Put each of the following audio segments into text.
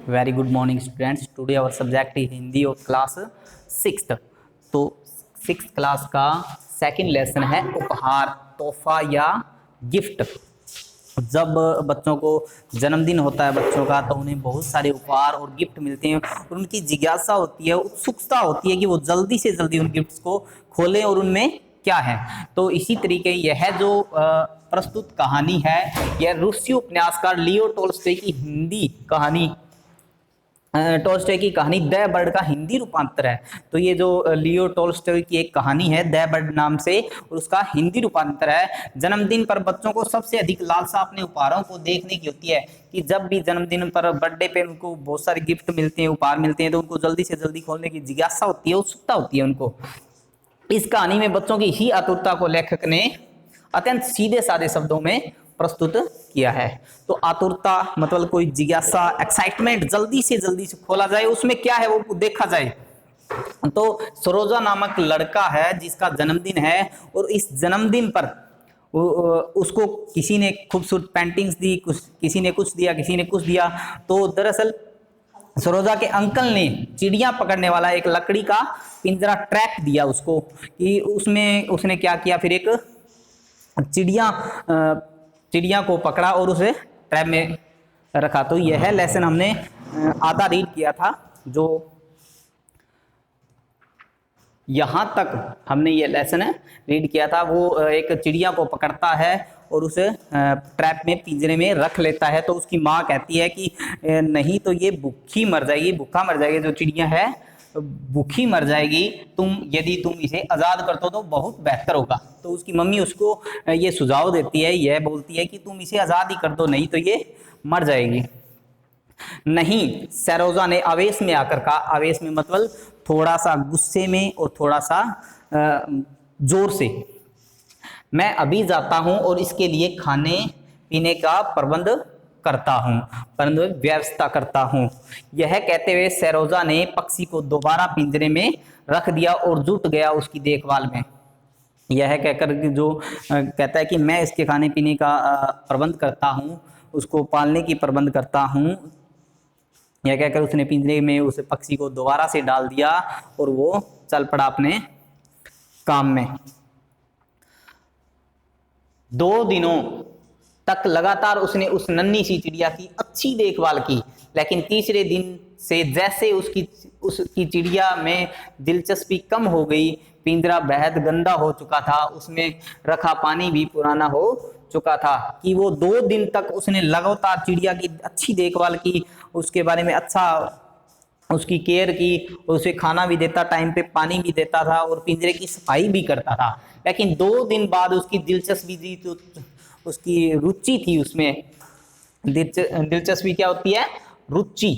Very good morning, students. Today our subject is Hindi और class 6th। तो 6th class का second lesson है उपहार, तोहफा या गिफ्ट। जब बच्चों को जन्मदिन होता है बच्चों का, तो उन्हें बहुत सारे उपहार और गिफ्ट मिलते हैं और उनकी जिज्ञासा होती है, उत्सुकता होती है कि वो जल्दी से जल्दी उन गिफ्ट्स को खोलें और उनमें क्या है। तो इसी तरीके यह जो प्रस्तुत कहानी है, यह रूसी उपन्यासकार लियो टोल्स्टॉय की हिंदी कहानी, टोल्स्टॉय की कहानी द बर्ड का हिंदी रूपांतर है। तो ये जो लियो टोल्स्टॉय की एक कहानी है द बर्ड नाम से, और उसका हिंदी रूपांतर है। जन्मदिन पर बच्चों को सबसे अधिक लालसा अपने उपहारों को देखने की होती है कि जब भी जन्मदिन पर, बर्थडे पे उनको बहुत सारे गिफ्ट मिलते हैं, उपहार मिलते हैं, तो उनको जल्दी से जल्दी खोलने की जिज्ञासा होती है, उत्सुकता होती है उनको। इस कहानी में बच्चों की ही आतुरता को लेखक ने अत्यंत सीधे साधे शब्दों में प्रस्तुत किया है। तो आतुरता मतलब कोई जिज्ञासा, एक्साइटमेंट, जल्दी से खोला जाए, उसमें क्या है वो देखा जाए। तो सरोजा नामक लड़का है जिसका जन्मदिन है, और इस जन्मदिन पर उसको किसी ने खूबसूरत पेंटिंग्स दी, किसी ने कुछ दिया, किसी ने कुछ दिया। तो दरअसल सरोजा के अंकल ने चिड़िया पकड़ने वाला एक लकड़ी का पिंजरा ट्रैप दिया उसको, कि उसमें उसने क्या किया, फिर एक चिड़िया को पकड़ा और उसे ट्रैप में रखा। तो यह लेसन हमने आधा रीड किया था। जो यहाँ तक हमने ये लेसन रीड किया था, वो एक चिड़िया को पकड़ता है और उसे ट्रैप में, पिंजरे में रख लेता है। तो उसकी माँ कहती है कि नहीं तो ये भूखी मर जाएगी, भूखा मर जाएगी, जो चिड़िया है भूखी मर जाएगी, यदि तुम इसे आज़ाद कर दो तो बहुत बेहतर होगा। तो उसकी मम्मी उसको ये सुझाव देती है, यह बोलती है कि तुम इसे आज़ाद ही कर दो, नहीं तो ये मर जाएगी। नहीं, सरोजा ने आवेश में आकर कहा। आवेश में मतलब थोड़ा सा गुस्से में और थोड़ा सा जोर से। मैं अभी जाता हूं और इसके लिए खाने पीने का प्रबंध करता हूं, परंतु व्यवस्था करता हूं। यह कहते हुए सरोजा ने पक्षी को दोबारा पिंजरे में रख दिया और जुट गया उसकी देखभाल में। यह कहकर जो कहता है कि मैं इसके खाने पीने का प्रबंध करता हूं, उसको पालने की प्रबंध करता हूं, यह कहकर उसने पिंजरे में उस पक्षी को दोबारा से डाल दिया और वो चल पड़ा अपने काम में। 2 दिनों तक लगातार उसने उस नन्ही सी चिड़िया की अच्छी देखभाल की, लेकिन तीसरे दिन से जैसे उसकी चिड़िया में दिलचस्पी कम हो गई। पिंजरा बेहद गंदा हो चुका था, उसमें रखा पानी भी पुराना हो चुका था। कि वो 2 दिन तक उसने लगातार चिड़िया की अच्छी देखभाल की, उसके बारे में अच्छा उसकी केयर की, उसे खाना भी देता, टाइम पे पानी भी देता था और पिंजरे की सफाई भी करता था। लेकिन 2 दिन बाद उसकी दिलचस्पी थी, तो उसकी रुचि थी उसमें। दिलचस्पी क्या होती है? रुचि,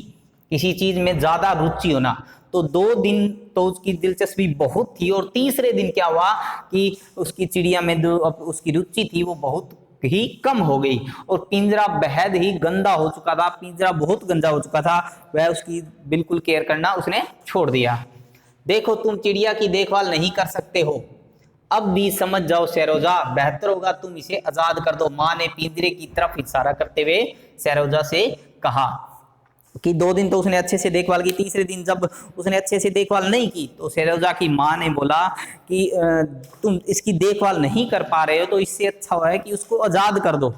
किसी चीज में ज्यादा रुचि होना। तो 2 दिन तो उसकी दिलचस्पी बहुत थी, और तीसरे दिन क्या हुआ कि उसकी चिड़िया में जो उसकी रुचि थी वो बहुत ही कम हो गई, और पिंजरा बेहद ही गंदा हो चुका था। पिंजरा बहुत गंदा हो चुका था, वह उसकी बिल्कुल केयर करना उसने छोड़ दिया। देखो, तुम चिड़िया की देखभाल नहीं कर सकते हो, अब भी समझ जाओ सरोजा, बेहतर होगा तुम इसे आजाद कर दो। माँ ने पिंजरे की तरफ इशारा करते हुए सरोजा से कहा। कि 2 दिन तो उसने अच्छे से देखभाल की, तीसरे दिन जब उसने अच्छे से देखभाल नहीं की, तो सरोजा की माँ ने बोला कि तुम इसकी देखभाल नहीं कर पा रहे हो, तो इससे अच्छा है कि उसको आजाद कर दो।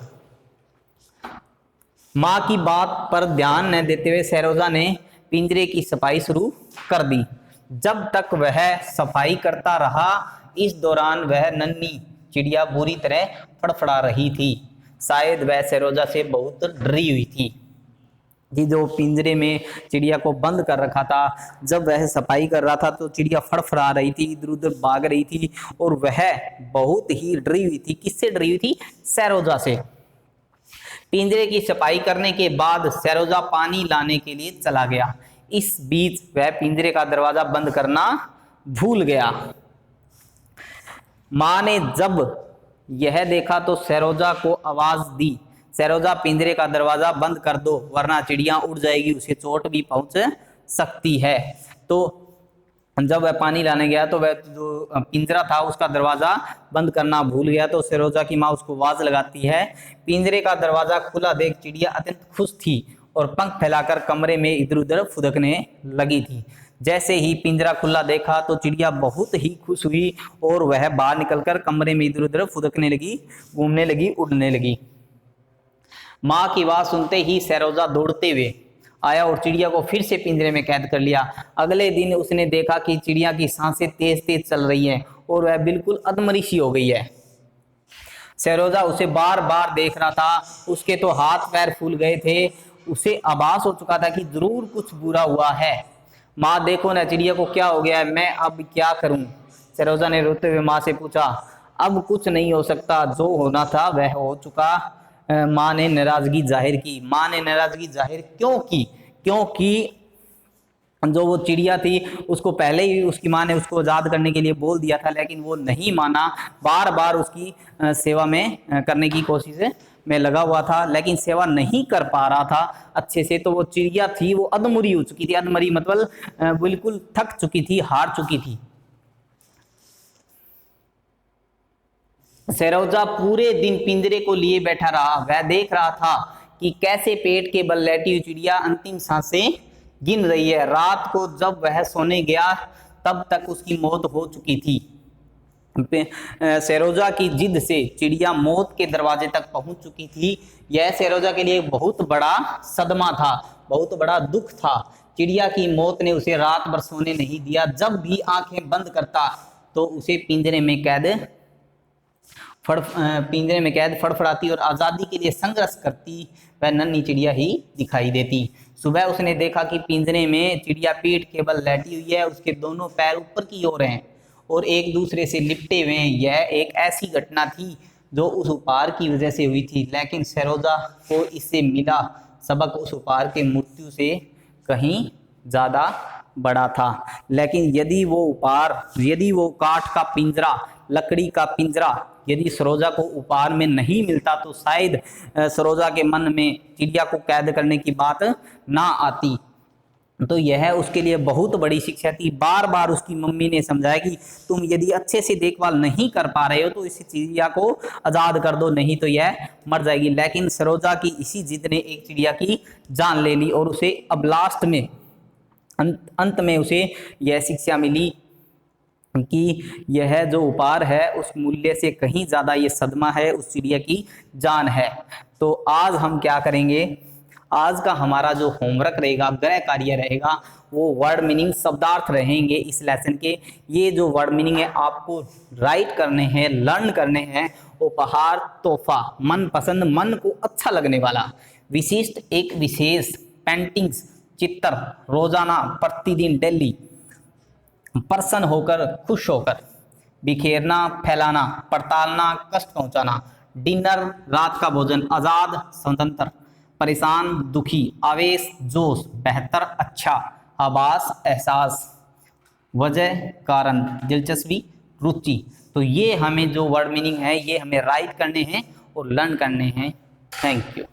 माँ की बात पर ध्यान न देते हुए सरोजा ने पिंजरे की सफाई शुरू कर दी। जब तक वह सफाई करता रहा, इस दौरान वह नन्ही चिड़िया बुरी तरह फड़फड़ा रही थी। शायद वह सरोजा से बहुत डरी हुई थी कि जो पिंजरे में चिड़िया को बंद कर रखा था, जब वह सफाई कर रहा था तो चिड़िया फड़फड़ा रही थी, इधर उधर भाग रही थी, और वह बहुत ही डरी हुई थी। किससे डरी हुई थी? सरोजा से। पिंजरे की सफाई करने के बाद सरोजा पानी लाने के लिए चला गया। इस बीच वह पिंजरे का दरवाजा बंद करना भूल गया। माँ ने जब यह देखा तो सरोजा को आवाज दी, सरोजा, पिंजरे का दरवाजा बंद कर दो, वरना चिड़िया उड़ जाएगी, उसे चोट भी पहुंच सकती है। तो जब वह पानी लाने गया तो वह जो पिंजरा था उसका दरवाजा बंद करना भूल गया। तो सरोजा की माँ उसको आवाज लगाती है। पिंजरे का दरवाजा खुला देख चिड़िया अत्यंत खुश थी और पंख फैलाकर कमरे में इधर उधर फुदकने लगी थी। जैसे ही पिंजरा खुला देखा तो चिड़िया बहुत ही खुश हुई और वह बाहर निकलकर कमरे में इधर उधर फुदकने लगी, घूमने लगी, उड़ने लगी। माँ की बात सुनते ही सरोजा दौड़ते हुए आया और चिड़िया को फिर से पिंजरे में कैद कर लिया। अगले दिन उसने देखा कि चिड़िया की सांसें तेज तेज चल रही हैं और वह बिल्कुल अधमरी हो गई है। सरोजा उसे बार बार देख रहा था। उसके तो हाथ पैर फूल गए थे। उसे आभास हो चुका था कि जरूर कुछ बुरा हुआ है। माँ देखो ना, चिड़िया को क्या हो गया है, मैं अब क्या करूं? सरोजा ने रोते हुए माँ से पूछा। अब कुछ नहीं हो सकता, जो होना था वह हो चुका। माँ ने नाराजगी जाहिर की। माँ ने नाराजगी जाहिर क्यों की? क्योंकि जो वो चिड़िया थी उसको पहले ही उसकी माँ ने उसको आज़ाद करने के लिए बोल दिया था, लेकिन वो नहीं माना। बार बार उसकी सेवा में करने की कोशिश में लगा हुआ था, लेकिन सेवा नहीं कर पा रहा था अच्छे से। तो वो चिड़िया थी वो अधमरी हो चुकी थी। अधमरी मतलब बिल्कुल थक चुकी थी, हार चुकी थी। सरोजा पूरे दिन पिंजरे को लिए बैठा रहा। वह देख रहा था कि कैसे पेट के बल लेटी हुई चिड़िया अंतिम सांसें गिन रही है। रात को जब वह सोने गया तब तक उसकी मौत हो चुकी थी। सरोजा की जिद से चिड़िया मौत के दरवाजे तक पहुंच चुकी थी। यह सरोजा के लिए बहुत बड़ा सदमा था, बहुत बड़ा दुख था। चिड़िया की मौत ने उसे रात भर सोने नहीं दिया। जब भी आंखें बंद करता तो उसे पिंजरे में कैद फड़फड़ाती और आज़ादी के लिए संघर्ष करती वह नन्ही चिड़िया ही दिखाई देती। सुबह उसने देखा कि पिंजरे में चिड़िया पीठ के बल लेटी हुई है। उसके दोनों पैर ऊपर की ओर हैं और एक दूसरे से लिपटे हुए हैं। यह एक ऐसी घटना थी जो उस उपहार की वजह से हुई थी, लेकिन सरोजा को इससे मिला सबक उस उपहार के मृत्यु से कहीं ज़्यादा बड़ा था। लेकिन यदि वो काठ का पिंजरा, लकड़ी का पिंजरा यदि सरोजा को उपहार में नहीं मिलता तो शायद सरोजा के मन में चिड़िया को कैद करने की बात ना आती। तो यह उसके लिए बहुत बड़ी शिक्षा थी। बार बार उसकी मम्मी ने समझाया कि तुम यदि अच्छे से देखभाल नहीं कर पा रहे हो तो इस चिड़िया को आज़ाद कर दो, नहीं तो यह मर जाएगी। लेकिन सरोजा की इसी जिद ने एक चिड़िया की जान ले ली और उसे अब लास्ट में अंत में उसे यह शिक्षा मिली कि यह जो उपहार है उस मूल्य से कहीं ज़्यादा ये सदमा है, उस चिड़िया की जान है। तो आज हम क्या करेंगे, आज का हमारा जो होमवर्क रहेगा, गृह कार्य रहेगा, वो वर्ड मीनिंग, शब्दार्थ रहेंगे इस लेसन के। ये जो वर्ड मीनिंग है आपको राइट करने हैं, लर्न करने हैं। उपहार, तोहफा, मनपसंद, मन को अच्छा लगने वाला, विशिष्ट, एक विशेष, पेंटिंग्स, चित्र, रोजाना, प्रतिदिन, डेली, प्रसन्न होकर, खुश होकर, बिखेरना, फैलाना, पड़तालना, कष्ट पहुंचाना, डिनर, रात का भोजन, आजाद, स्वतंत्र, परेशान, दुखी, आवेश, जोश, बेहतर, अच्छा, आभास, एहसास, वजह, कारण, दिलचस्पी, रुचि। तो ये हमें जो वर्ड मीनिंग है ये हमें राइट करने हैं और लर्न करने हैं। Thank you.